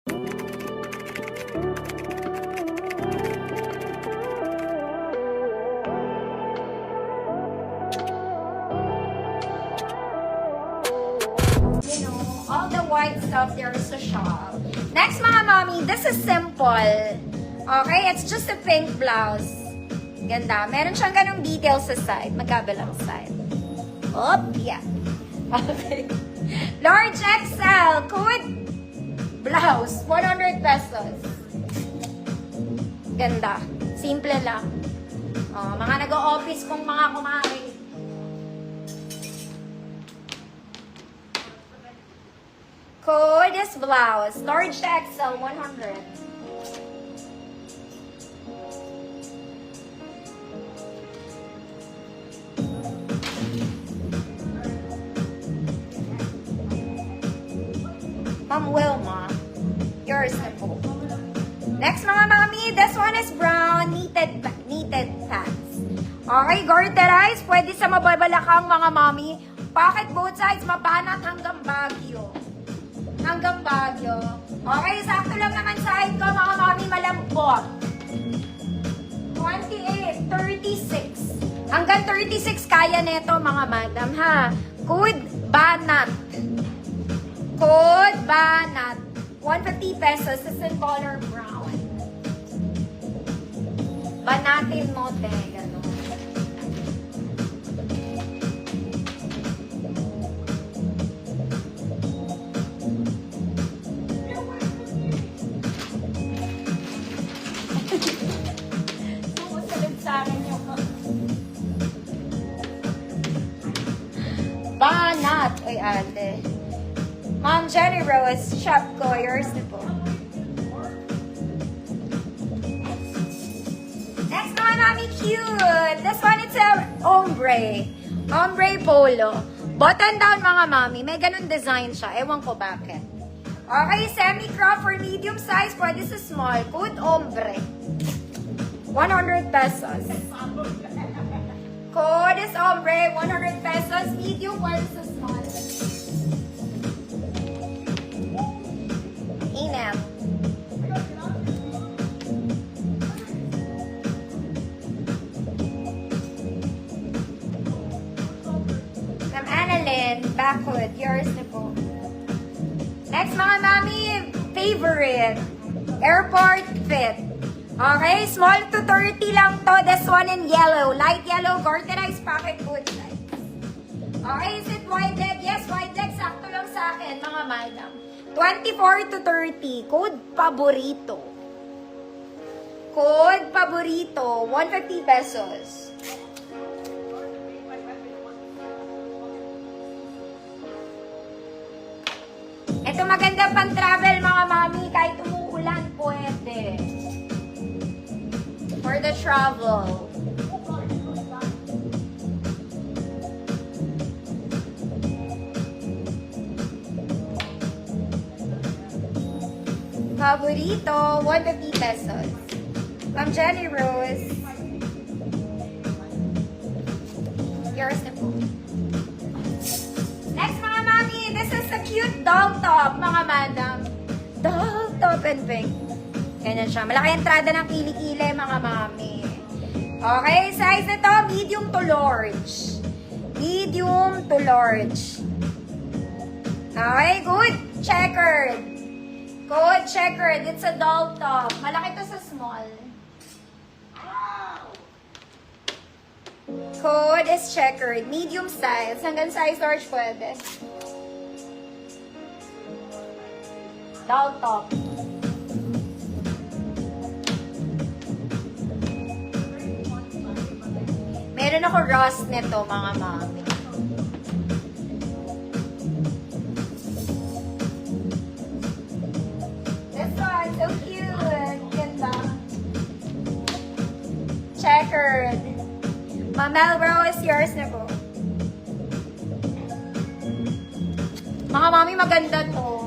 All the white stuff there is a shop. Next, mga mommy, this is simple. Okay, it's just a pink blouse. Ganda. Meron siyang ganong details sa side. Magkabilang side. Up, yeah. Okay. Large XL, code blouse, 100 pesos. Ganda. Simple lang. Mga nag-o-office kong mga kumari. Code is blouse. Large XL, 100. Ma'am Wilma, yours na po. Next, mga mami, this one is brown, knitted pants. Okay, garterize, pwede sa mababalakang mga mami. Pocket both sides, mabanat hanggang Baguio. Hanggang Baguio. Okay, sakto lang naman side ko, mga mami, malambot. 28, 36. Hanggang 36 kaya neto, mga madam, ha? Code banat. Code banat. 150 pesos. This is in color brown. Banatin mo, te. Ganun. Sumusunod sa akin yung banat. Uy, ate. Mom Jenny Rose, shop ko, yours na po. Next naman, mami, cute. This one, it's a ombre. Ombre polo. Button down, mga mami. May ganun design siya. Ewan ko bakit. Okay, semi-crop for medium size. Pwede sa small. Code ombre. 100 pesos. Code is ombre. 100 pesos. Medium, pwede sa small. Inam. Ma'am Annalyn, backhood, yours na po. Next, mga mami, favorite. Airport fit. Okay, small to 30 lang to. This one in yellow. Light yellow, garterized pocket boot size. Okay, is it wide leg? Yes, wide leg. Sakto lang sa akin, mga madam. 24 to 30. Code paborito. Code paborito. 150 pesos. Ito maganda pang travel, mga mami. Kahit umuulan, pwede. For the travel. Paborito, 150 pesos. Ma'am Jenny Rose. Yours na po. Next, mga mami, this is a cute doll top, mga madam. Doll top and pink. Ganyan siya. Malaki entrada ng kilikili, mga mami. Okay, size nito, medium to large. Medium to large. Okay, good. Checkered. Code checkered. It's a doll top. Malaki to sa small. Code is checkered. Medium size. Hanggang size large pwede. Doll top. Meron ako rust nito, mga mami. So cute. Ganda. Checkered. Ma'am Rose, yours na po. Mga mami, maganda to.